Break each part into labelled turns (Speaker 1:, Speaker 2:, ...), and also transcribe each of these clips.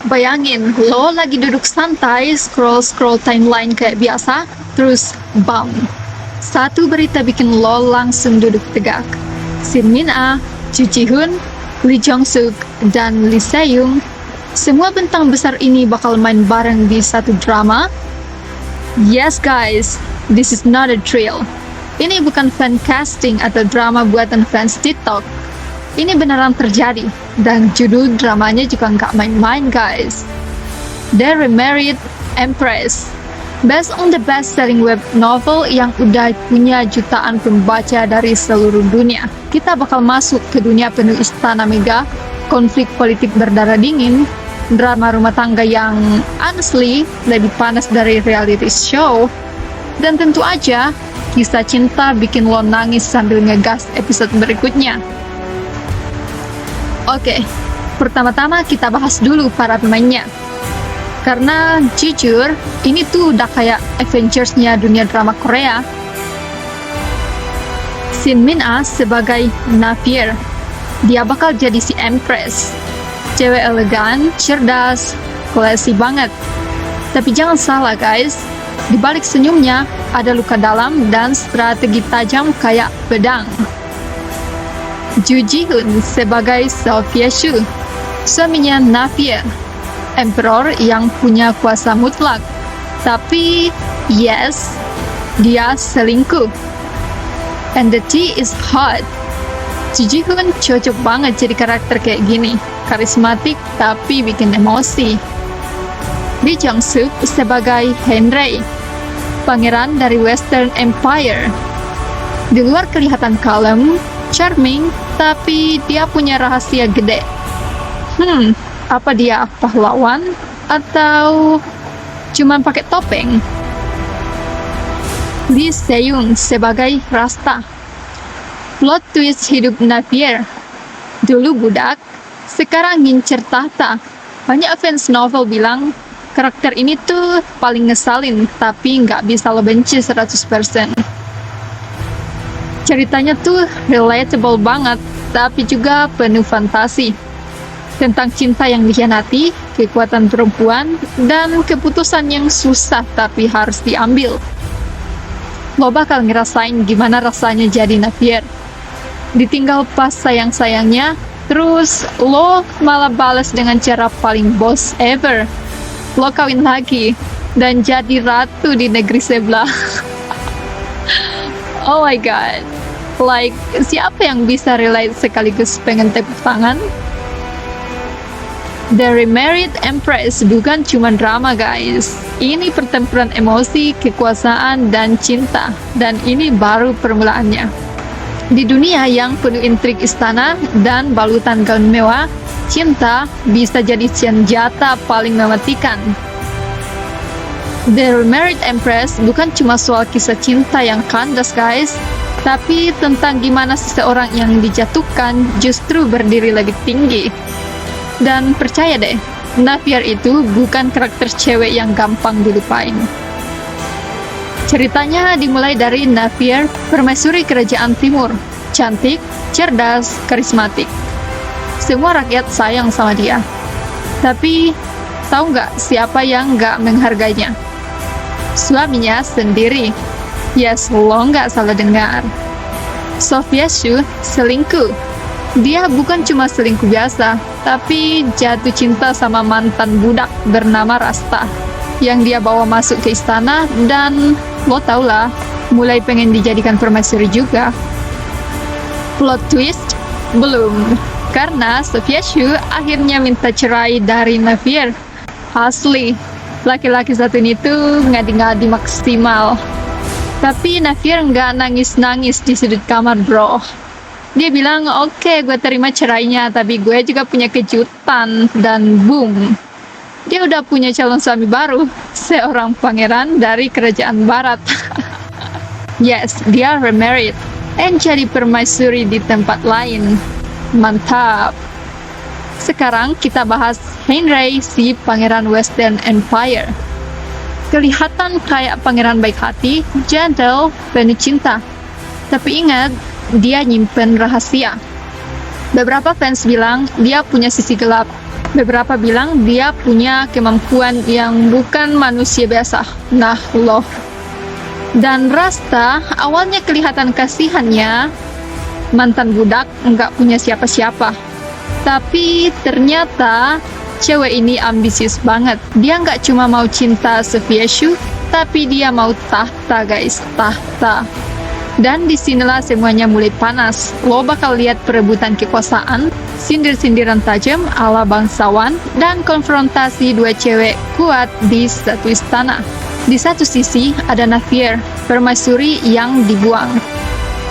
Speaker 1: Bayangin, lo lagi duduk santai, scroll-scroll timeline kayak biasa, terus bam. Satu berita bikin lo langsung duduk tegak. Shin Min-a, Ju Ji-hoon, Lee Jong-suk, dan Lee Se-young, semua bintang besar ini bakal main bareng di satu drama. Yes guys, this is not a drill. Ini bukan fan casting atau drama buatan fans TikTok. Ini beneran terjadi, dan judul dramanya juga nggak main-main guys. The Remarried Empress. Based on the best-selling web novel yang udah punya jutaan pembaca dari seluruh dunia. Kita bakal masuk ke dunia penuh istana mega, konflik politik berdarah dingin, drama rumah tangga yang honestly lebih panas dari reality show, dan tentu aja kisah cinta bikin lo nangis sambil ngegas episode berikutnya. Oke, pertama-tama kita bahas dulu para pemainnya. Karena jujur, ini tuh udah kayak Avengers-nya dunia drama Korea. Shin Min-a sebagai Navier. Dia bakal jadi si Empress. Cewek elegan, cerdas, classy banget. Tapi jangan salah guys, di balik senyumnya ada luka dalam dan strategi tajam kayak pedang. Ju Ji-hoon sebagai Sophia Shu, suaminya Navier, emperor yang punya kuasa mutlak. Tapi, yes, dia selingkuh. And the tea is hot. Ju Ji-hoon cocok banget jadi karakter kayak gini, karismatik tapi bikin emosi. Lee Jong-suk sebagai Henry, pangeran dari Western Empire. Di luar kelihatan kalem, charming, tapi dia punya rahasia gede. Apa dia pahlawan? Atau cuman pakai topeng? Lee Se-young sebagai Rasta. Plot twist hidup Navier. Dulu budak, sekarang ngincer tahta. Banyak fans novel bilang, karakter ini tuh paling ngesalin, tapi nggak bisa lo benci 100%. Ceritanya tuh relatable banget, tapi juga penuh fantasi. Tentang cinta yang dikhianati, kekuatan perempuan, dan keputusan yang susah tapi harus diambil. Lo bakal ngerasain gimana rasanya jadi Navier. Ditinggal pas sayang-sayangnya, terus lo malah balas dengan cara paling boss ever. Lo kawin lagi, dan jadi ratu di negeri sebelah. Oh my god. Like, siapa yang bisa relate sekaligus pengen tepuk tangan? The Remarried Empress bukan cuma drama guys. Ini pertempuran emosi, kekuasaan, dan cinta. Dan ini baru permulaannya. Di dunia yang penuh intrik istana dan balutan gaun mewah, cinta bisa jadi senjata paling mematikan. The Remarried Empress bukan cuma soal kisah cinta yang kandas guys, tapi tentang gimana seseorang yang dijatuhkan justru berdiri lebih tinggi. Dan percaya deh, Navier itu bukan karakter cewek yang gampang dilupain. Ceritanya dimulai dari Navier, permaisuri kerajaan timur, cantik, cerdas, karismatik. Semua rakyat sayang sama dia. Tapi, tahu nggak siapa yang nggak menghargainya? Suaminya sendiri. Yes, lo nggak salah dengar. Sophia Shu selingkuh. Dia bukan cuma selingkuh biasa, tapi jatuh cinta sama mantan budak bernama Rasta yang dia bawa masuk ke istana, dan lo tau lah, mulai pengen dijadikan permaisuri juga. Plot twist? Belum, karena Sophia Shu akhirnya minta cerai dari Navier. Asli, laki-laki satu ini tuh ngadi-ngadi maksimal. Tapi Navier nggak nangis-nangis di sudut kamar bro. Dia bilang, oke, gue terima cerainya, tapi gue juga punya kejutan. Dan boom, dia udah punya calon suami baru, seorang pangeran dari kerajaan barat. Yes, dia remarried, and jadi permaisuri di tempat lain. Mantap. Sekarang kita bahas Henry, si pangeran Western Empire. Kelihatan kayak pangeran baik hati, gentle, penuh cinta. Tapi ingat, dia nyimpen rahasia. Beberapa fans bilang dia punya sisi gelap, Beberapa bilang dia punya kemampuan yang bukan manusia biasa. Nah loh. Dan Rasta awalnya kelihatan kasihannya, mantan budak nggak punya siapa-siapa. Tapi ternyata cewek ini ambisius banget. Dia nggak cuma mau cinta Sophia Shu, tapi dia mau tahta guys, tahta. Dan disinilah semuanya mulai panas. Lo bakal lihat perebutan kekuasaan, sindir-sindiran tajam ala bangsawan, dan konfrontasi dua cewek kuat di satu istana. Di satu sisi ada Navier, permaisuri yang dibuang,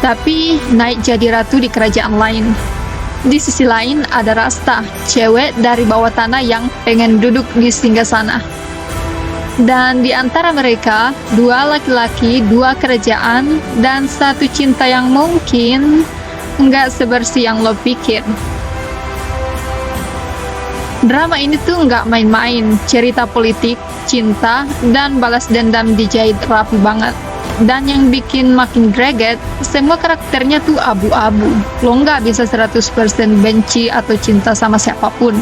Speaker 1: tapi naik jadi ratu di kerajaan lain. Di sisi lain ada Rasta, cewek dari bawah tanah yang pengen duduk di singgasana. Dan di antara mereka, dua laki-laki, dua kerajaan, dan satu cinta yang mungkin nggak sebersih yang lo pikir. Drama ini tuh nggak main-main, cerita politik, cinta, dan balas dendam dijahit rapi banget. Dan yang bikin makin greget, semua karakternya tuh abu-abu. Lo nggak bisa 100% benci atau cinta sama siapapun.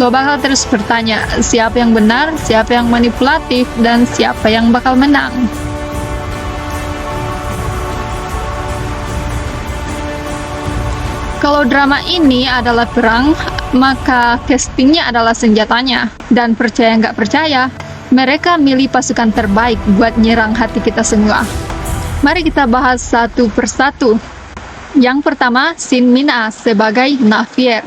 Speaker 1: Lo bakal terus bertanya, siapa yang benar, siapa yang manipulatif, dan siapa yang bakal menang. Kalau drama ini adalah perang, maka castingnya adalah senjatanya. Dan percaya nggak percaya, mereka milih pasukan terbaik buat nyerang hati kita semua. Mari kita bahas satu persatu. Yang pertama, Shin Min-a sebagai Navier.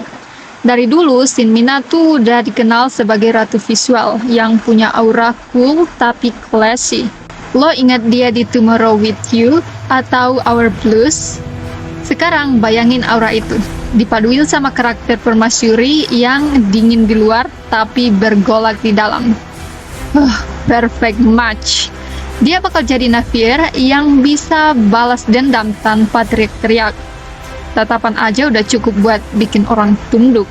Speaker 1: Dari dulu, Shin Min-a tuh udah dikenal sebagai ratu visual yang punya aura cool tapi classy. Lo ingat dia di Tomorrow With You atau Our Blues? Sekarang bayangin aura itu, dipaduin sama karakter permaisuri yang dingin di luar tapi bergolak di dalam. Perfect match. Dia bakal jadi Navier yang bisa balas dendam tanpa teriak-teriak. Tatapan aja udah cukup buat bikin orang tunduk.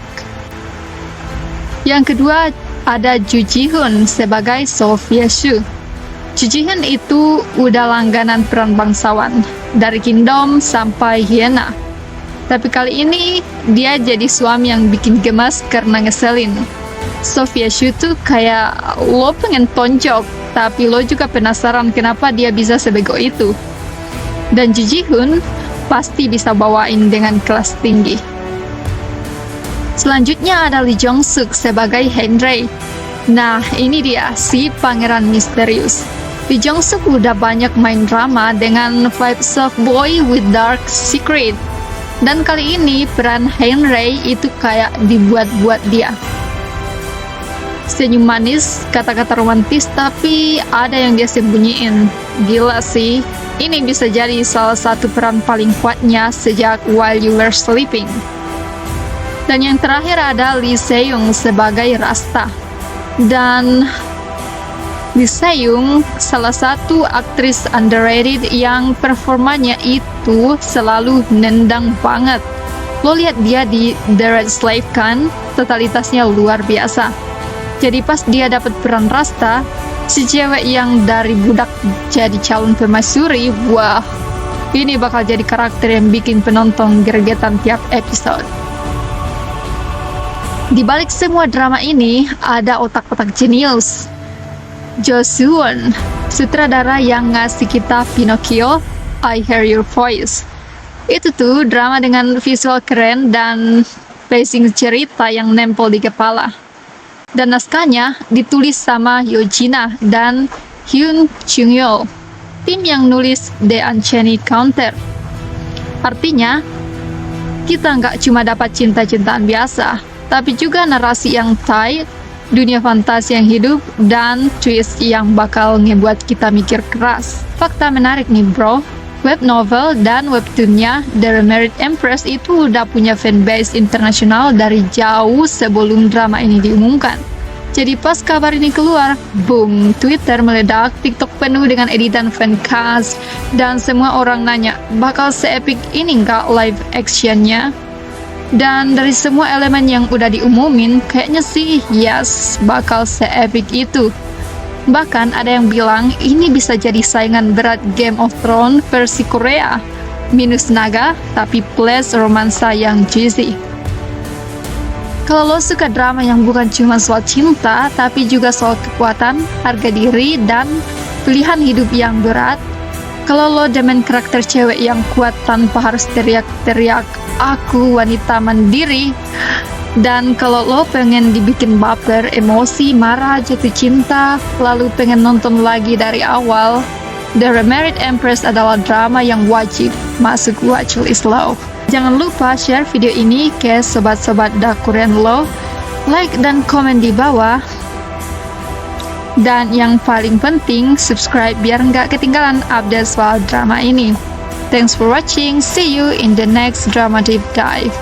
Speaker 1: Yang kedua ada Ju Ji-hoon sebagai Sophia Shu. Ju Ji-hoon itu udah langganan peran bangsawan, dari Kingdom sampai Hyena. Tapi kali ini dia jadi suami yang bikin gemas karena ngeselin. Sophia Shu tuh kayak lo pengen tonjok, tapi lo juga penasaran kenapa dia bisa sebego itu. Dan Ju Ji-hoon pasti bisa bawain dengan kelas tinggi. Selanjutnya ada Lee Jong Suk sebagai Henry. Nah, ini dia si pangeran misterius. Lee Jong Suk udah banyak main drama dengan vibe soft boy with dark secret. Dan kali ini peran Henry itu kayak dibuat-buat dia. Senyum manis, kata-kata romantis, tapi ada yang dia sembunyiin. Gila sih, ini bisa jadi salah satu peran paling kuatnya sejak While You Were Sleeping. Dan yang terakhir ada Lee Se-young sebagai Rasta. Dan Lee Se-young salah satu aktris underrated yang performanya itu selalu nendang banget. Lo lihat dia di The Red Slave kan, totalitasnya luar biasa. Jadi pas dia dapat peran Rasta, si cewek yang dari budak jadi calon permaisuri, wah, ini bakal jadi karakter yang bikin penonton gregetan tiap episode. Di balik semua drama ini, ada otak-otak jenius. Jo Soo-won, sutradara yang ngasih kita Pinocchio, I Hear Your Voice. Itu tuh drama dengan visual keren dan pacing cerita yang nempel di kepala. Dan naskahnya ditulis sama Yojina dan Hyun Chung-yeol, tim yang nulis The Uncanny Counter. Artinya, kita nggak cuma dapat cinta-cintaan biasa, tapi juga narasi yang tight, dunia fantasi yang hidup, dan twist yang bakal ngebuat kita mikir keras. Fakta menarik nih bro, web novel dan webtoonnya The Remarried Empress itu udah punya fanbase internasional dari jauh sebelum drama ini diumumkan. Jadi pas kabar ini keluar, boom, Twitter meledak, TikTok penuh dengan editan fancast, dan semua orang nanya, bakal se-epic ini nggak live actionnya? Dan dari semua elemen yang udah diumumin, kayaknya sih yes, bakal se-epic itu. Bahkan ada yang bilang ini bisa jadi saingan berat Game of Thrones versi Korea, minus naga tapi plus romansa yang juicy. Kalau lo suka drama yang bukan cuma soal cinta, tapi juga soal kekuatan, harga diri, dan pilihan hidup yang berat. Kalau lo demen karakter cewek yang kuat tanpa harus teriak-teriak, aku wanita mandiri. Dan kalau lo pengen dibikin baper, emosi, marah, jatuh cinta, lalu pengen nonton lagi dari awal, The Remarried Empress adalah drama yang wajib masuk watchlist lo. Jangan lupa share video ini ke sobat-sobat Dakurian lo, like dan komen di bawah. Dan yang paling penting, subscribe biar nggak ketinggalan update soal drama ini. Thanks for watching, see you in the next drama deep dive.